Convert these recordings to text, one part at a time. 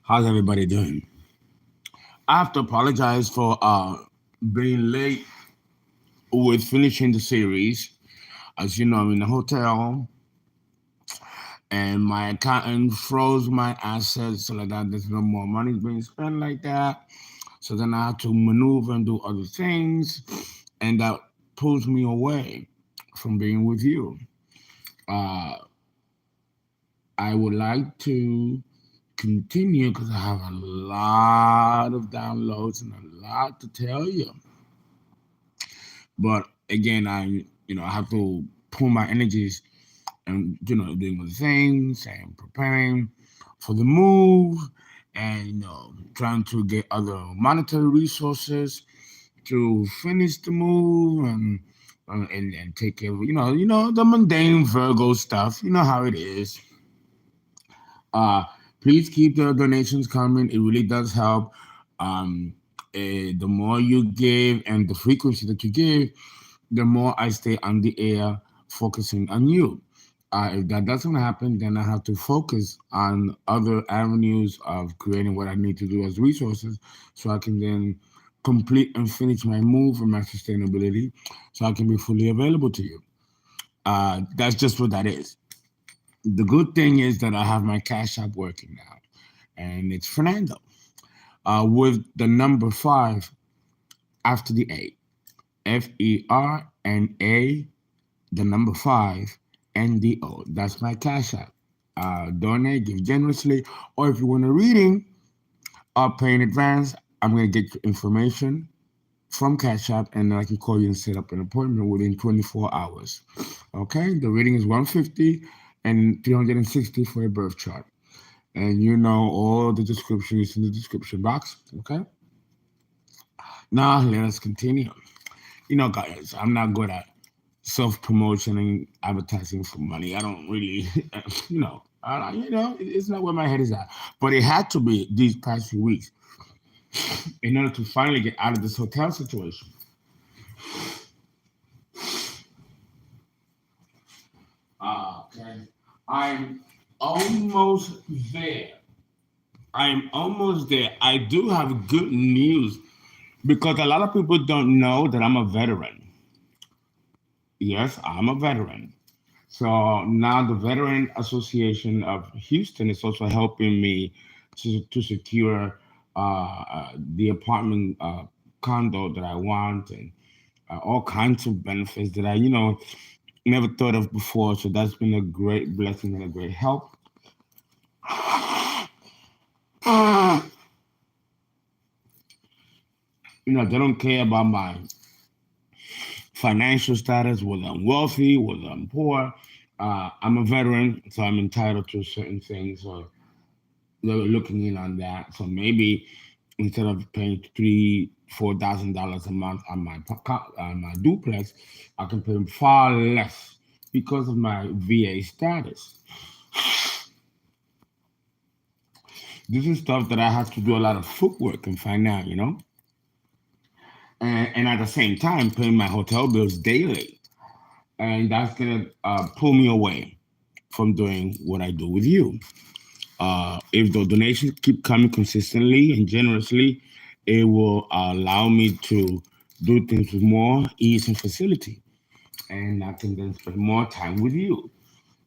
How's everybody doing? I have to apologize for being late with finishing the series. As you know, I'm in the hotel and my accountant froze my assets so that there's no more money being spent like that. So then I have to maneuver and do other things, and that pulls me away from being with you. Uh, I would like to continue because I have a lot of downloads and a lot to tell you. But again, I have to pull my energies and doing other things and preparing for the move, and trying to get other monetary resources to finish the move and take care of the mundane Virgo stuff. You know how it is. Uh, Please keep the donations coming. It really does help. Um, the more you give and the frequency that you give, the more I stay on the air focusing on you. If that doesn't happen, then I have to focus on other avenues of creating what I need to do as resources so I can then complete and finish my move and my sustainability so I can be fully available to you. That's just what that is. The good thing is that I have my Cash App working now, and it's Fernando with the number five after the A. FERNA, the number five, NDO. That's my Cash App. Donate, give generously, or if you want a reading or pay in advance, I'm going to get your information from Cash App, and then I can call you and set up an appointment within 24 hours. Okay, the reading is 150 and 360 for a birth chart. And all the description is in the description box. Okay, now let us continue. Guys, I'm not good at self promotion and advertising for money. I don't really, it's not where my head is at. But it had to be these past few weeks in order to finally get out of this hotel situation. Okay, I'm almost there. I'm almost there. I do have good news because a lot of people don't know that I'm a veteran. Yes, I'm a veteran. So now the Veteran Association of Houston is also helping me to secure the apartment condo that I want, and all kinds of benefits that I, never thought of before. So that's been a great blessing and a great help. They don't care about my financial status, whether I'm wealthy, whether I'm poor. I'm a veteran, so I'm entitled to certain things. So they're looking in on that. So maybe instead of paying $3,000-4,000 a month on my duplex, I can pay far less because of my VA status. This is stuff that I have to do a lot of footwork and find out, and at the same time paying my hotel bills daily, and that's gonna pull me away from doing what I do with you. If the donations keep coming consistently and generously, it will allow me to do things with more ease and facility, and I can then spend more time with you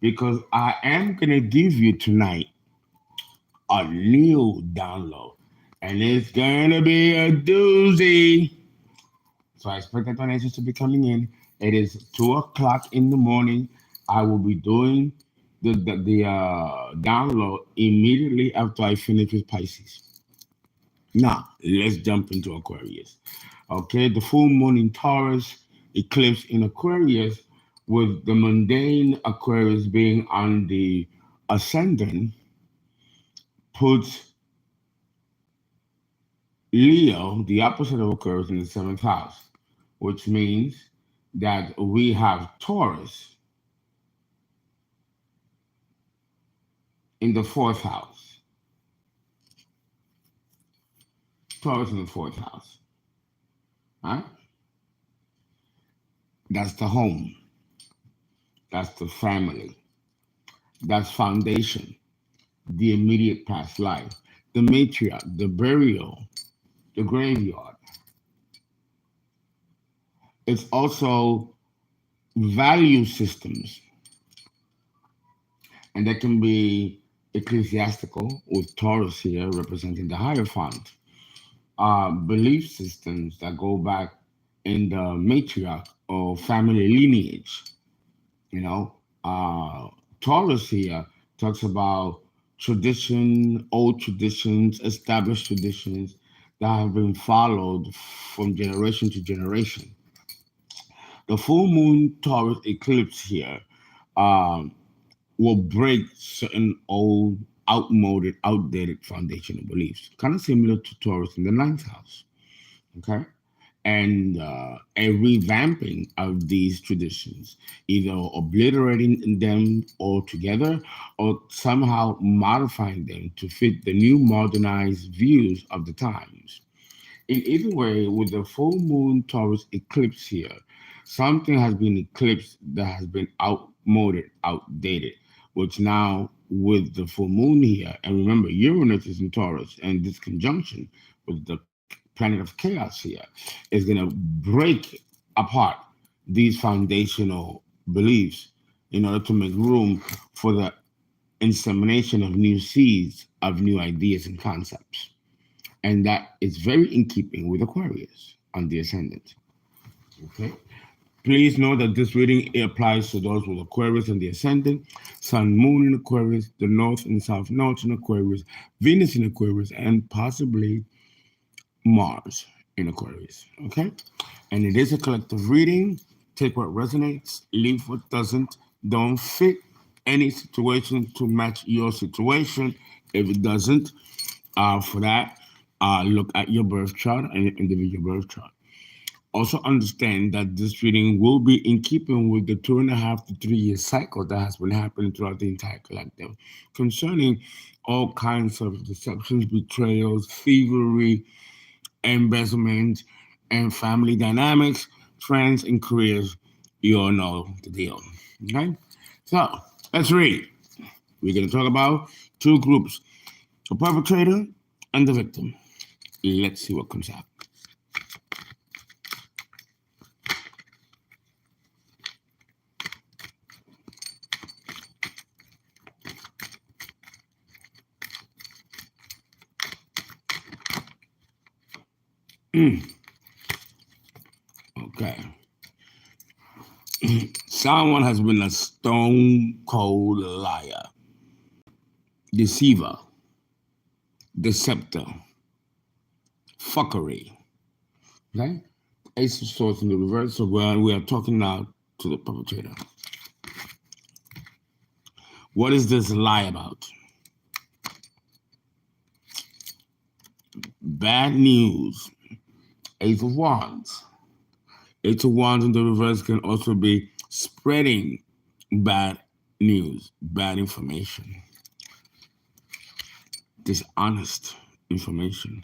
because I am gonna give you tonight a new download, and it's gonna be a doozy. So I expect the donations to be coming in. It is 2 o'clock in the morning. I will be doing the download immediately after I finish with Pisces. Now let's jump into Aquarius. Okay, the full moon in Taurus, eclipse in Aquarius, with the mundane Aquarius being on the ascendant, puts Leo, the opposite of Aquarius, in the seventh house, which means that we have Taurus in the fourth house. Taurus in the fourth house. Right? That's the home. That's the family. That's foundation. the immediate past life, the matriarch, the burial, the graveyard. It's also value systems, and that can be ecclesiastical, with Taurus here representing the Hierophant. Belief systems that go back in the matriarch or family lineage. You know, Taurus here talks about tradition, old traditions, established traditions that have been followed from generation to generation. The full moon Taurus eclipse here um, will break certain old, outdated foundational beliefs, kind of similar to Taurus in the ninth house. Okay. And a revamping of these traditions, either obliterating them altogether or somehow modifying them to fit the new modernized views of the times. In either way, with the full moon Taurus eclipse here, something has been eclipsed that has been outdated, which now with the full moon here, and remember, Uranus is in Taurus, and this conjunction with the planet of chaos here is going to break apart these foundational beliefs in order to make room for the insemination of new seeds of new ideas and concepts. And that is very in keeping with Aquarius on the ascendant. Okay. Please know that this reading applies to those with Aquarius and the ascendant, Sun, Moon in Aquarius, the North and South Nodes in Aquarius, Venus in Aquarius, and possibly Mars in Aquarius. Okay? And it is a collective reading. Take what resonates, leave what doesn't. Don't fit any situation to match your situation. If it doesn't, for that, look at your birth chart and your individual birth chart. Also understand that this reading will be in keeping with the 2.5 to 3 year cycle that has been happening throughout the entire collective concerning all kinds of deceptions, betrayals, thievery, embezzlement, and family dynamics, friends, and careers. You all know the deal. Okay? So let's read. We're going to talk about two groups, the perpetrator and the victim. Let's see what comes out. Okay. Someone has been a stone cold liar, deceiver, deceptor, fuckery. Okay? Ace of Swords in the reverse, so we are talking now to the perpetrator. What is this lie about? Bad news. Ace of Wands. Ace of Wands in the reverse can also be spreading bad news, bad information, dishonest information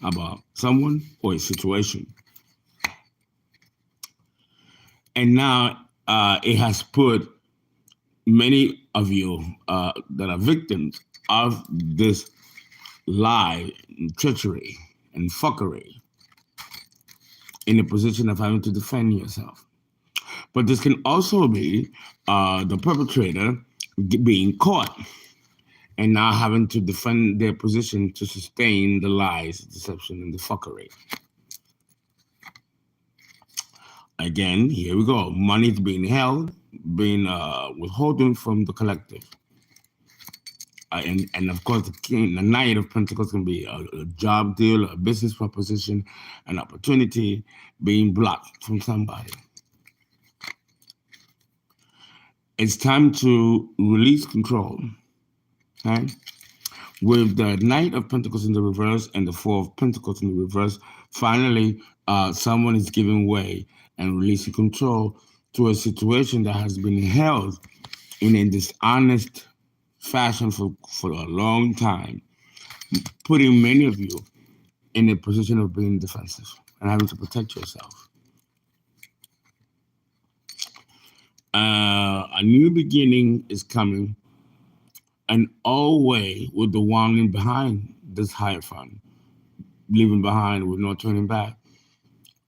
about someone or a situation. And now it has put many of you that are victims of this lie, and treachery, and fuckery in a position of having to defend yourself. But this can also be the perpetrator being caught and now having to defend their position to sustain the lies, deception, and the fuckery. Again, here we go. Money's being held, being withholding from the collective. And of course, the Knight of Pentacles can be a job deal, a business proposition, an opportunity being blocked from somebody. It's time to release control. Okay? With the Knight of Pentacles in the reverse and the Four of Pentacles in the reverse, finally, someone is giving way and releasing control to a situation that has been held in a dishonest fashion for a long time, putting many of you in a position of being defensive and having to protect yourself. A new beginning is coming and always with the one behind this Hierophant, leaving behind with no turning back,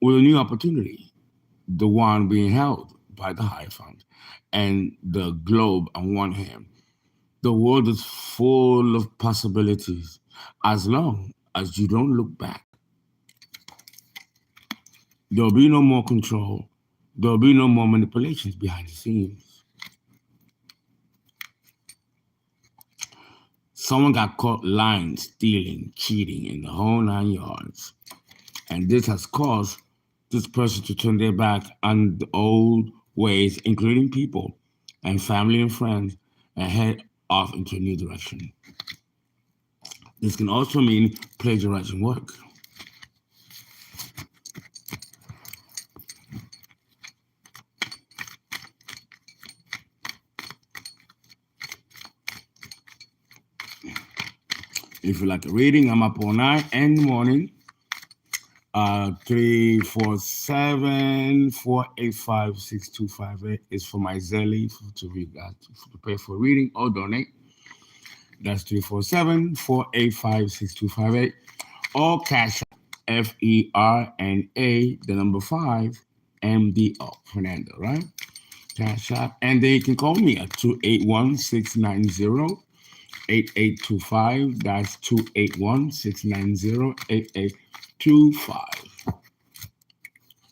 with a new opportunity, the one being held by the Hierophant and the globe on one hand. The world is full of possibilities as long as you don't look back. There'll be no more control. There'll be no more manipulations behind the scenes. Someone got caught lying, stealing, cheating in the whole 9 yards. And this has caused this person to turn their back on the old ways, including people and family and friends, and head off into a new direction. This can also mean plagiarizing work. If you like a reading, I'm up all night and in the morning. 347-485-6258 is for my ZELLE to read that, to pay for reading or donate. That's 347-485-6258. Or cash FERNA, the number 5, MDO, Fernando, right? Cash app. And they can call me at 281-690-8825. That's 281-690-8825.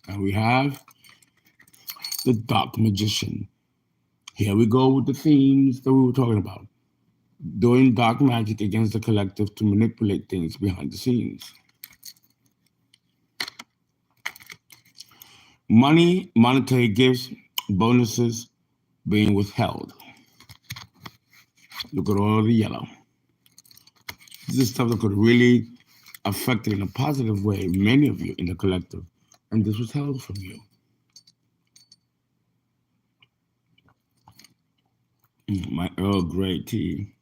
And we have the Dark Magician. Here we go with the themes that we were talking about. Doing dark magic against the collective to manipulate things behind the scenes. Money, monetary gifts, bonuses being withheld. Look at all the yellow. This is stuff that could really affect in a positive way many of you in the collective, and this was held from you. My Earl Grey tea.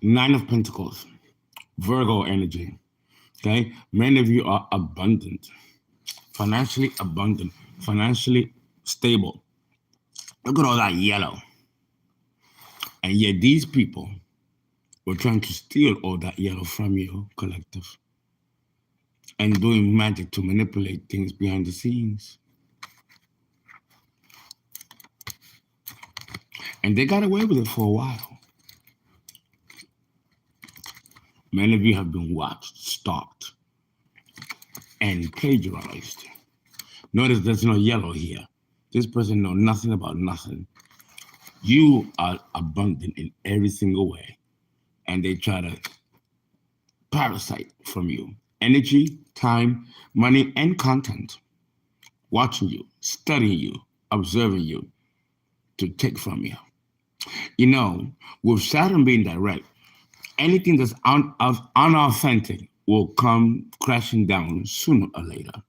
Nine of Pentacles, Virgo energy. Okay, many of you are abundant, financially stable. Look at all that yellow. And yet these people were trying to steal all that yellow from you, collective, and doing magic to manipulate things behind the scenes. And they got away with it for a while. Many of you have been watched, stalked, and plagiarized. Notice there's no yellow here. This person knows nothing about nothing. You are abundant in every single way, and they try to parasite from you. Energy, time, money, and content. Watching you, studying you, observing you, to take from you. You know, with Saturn being direct, anything that's unauthentic will come crashing down sooner or later.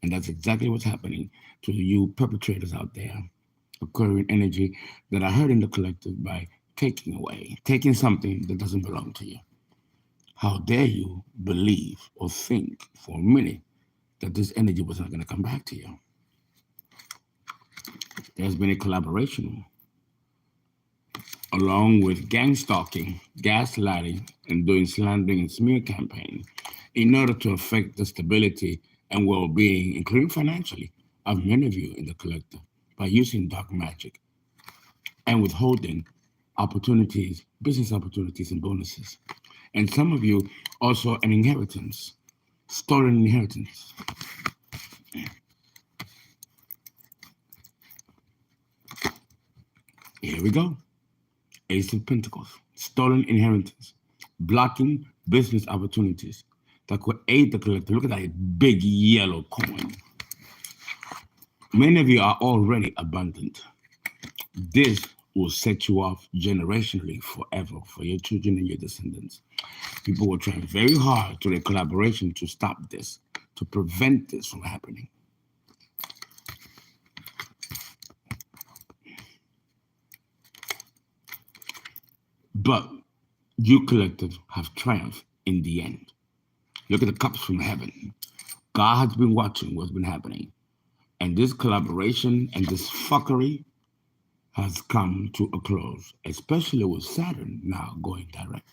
And that's exactly what's happening to you perpetrators out there, Aquarian energy that are hurting the collective by taking something that doesn't belong to you. How dare you believe or think for a minute that this energy was not going to come back to you? There's been a collaboration along with gang stalking, gaslighting, and doing slandering and smear campaign in order to affect the stability and well-being, including financially, of many of you in the collective by using dark magic and withholding opportunities, business opportunities, and bonuses. And some of you also an inheritance, stolen inheritance. Here we go. Ace of Pentacles, stolen inheritance, blocking business opportunities that could aid the collective. Look at that big yellow coin. Many of you are already abundant. This will set you off generationally forever for your children and your descendants. People were trying very hard through their collaboration to stop this, to prevent this from happening. But you collective have triumphed in the end. Look at the cups from heaven. God has been watching what's been happening. And this collaboration and this fuckery has come to a close, especially with Saturn now going direct.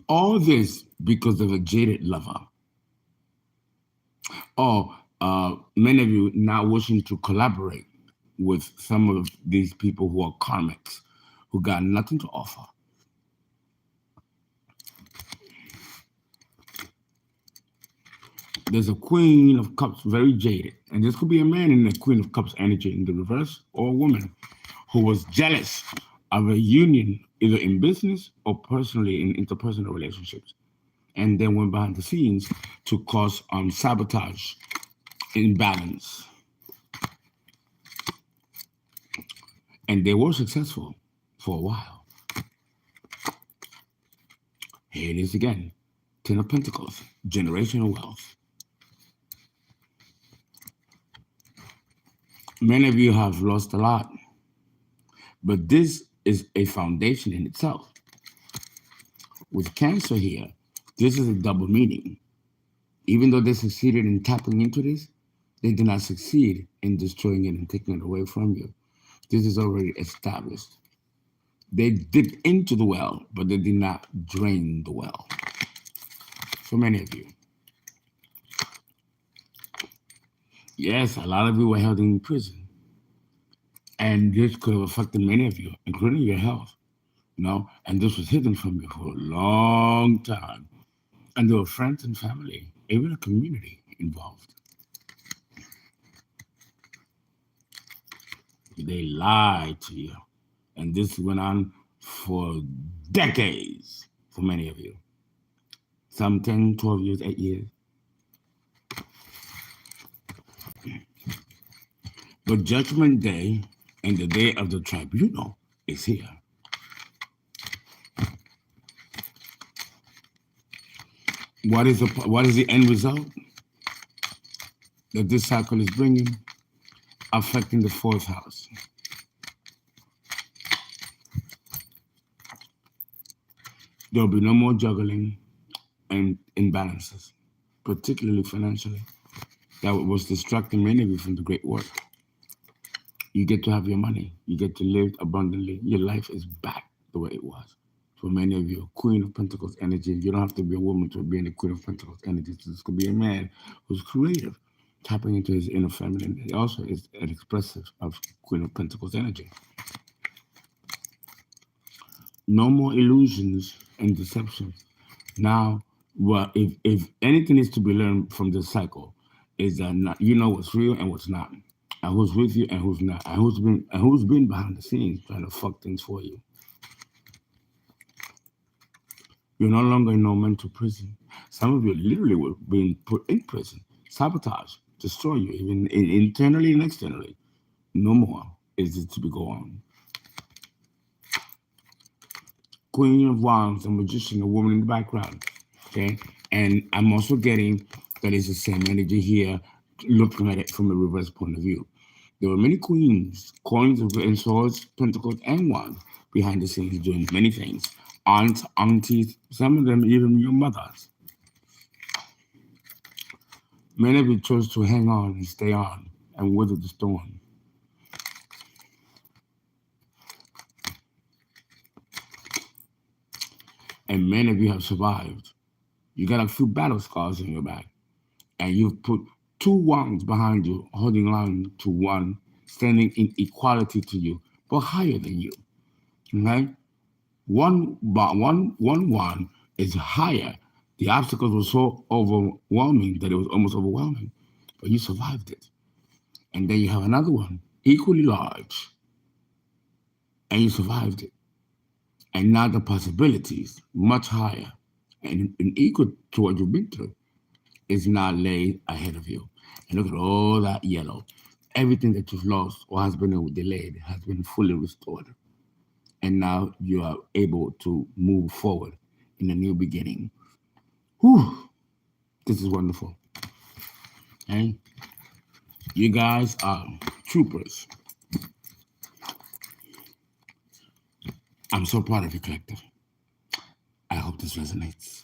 All this because of a jaded lover. Or many of you now wishing to collaborate with some of these people who are karmics, who got nothing to offer. There's a Queen of Cups, very jaded, and this could be a man in the Queen of Cups energy in the reverse, or a woman who was jealous of a union, either in business or personally in interpersonal relationships, and then went behind the scenes to cause sabotage, imbalance. And they were successful for a while. Here it is again. Ten of Pentacles, generational wealth. Many of you have lost a lot, but this is a foundation in itself. With Cancer here, this is a double meaning. Even though they succeeded in tapping into this, they did not succeed in destroying it and taking it away from you. This is already established. They dipped into the well, but they did not drain the well. For many of you. Yes, a lot of you were held in prison. And this could have affected many of you, including your health. And this was hidden from you for a long time. And there were friends and family, even a community involved. They lied to you. And this went on for decades for many of you. Some 10, 12 years, 8 years. But Judgment Day and the day of the tribunal is here. What is the end result that this cycle is bringing? Affecting the fourth house. There will be no more juggling and imbalances, particularly financially. That was distracting many of you from the great work. You get to have your money. You get to live abundantly. Your life is back the way it was. For many of you, Queen of Pentacles energy, you don't have to be a woman to be in the Queen of Pentacles energy. This could be a man who's creative, tapping into his inner feminine. He also is an expressive of Queen of Pentacles energy. No more illusions and deceptions. Now, if anything is to be learned from this cycle, is that you know what's real and what's not, and who's with you and who's not, and who's been behind the scenes trying to fuck things for you. You're no longer in no mental prison. Some of you literally were being put in prison, sabotage, destroy you, even internally and externally. No more is it to be go on. Queen of Wands, a magician, a woman in the background. Okay, and I'm also getting that it's the same energy here, looking at it from a reverse point of view. There were many queens, coins and swords, pentacles, and wands behind the scenes doing many things. Aunts, aunties, some of them even your mothers. Many of you chose to hang on and stay on and weather the storm. And many of you have survived. You got a few battle scars in your back. And you've put two wands behind you, holding on to one, standing in equality to you, but higher than you. Okay? One wand is higher. The obstacles were so overwhelming that it was almost overwhelming, but you survived it. And then you have another one, equally large, and you survived it. And now the possibilities, much higher, and equal to what you've been through, is now laid ahead of you. And look at all that yellow. Everything that you've lost or has been delayed has been fully restored. And now you are able to move forward in a new beginning. Whew, this is wonderful. Okay? You guys are troopers. I'm so proud of you, collective. I hope this resonates.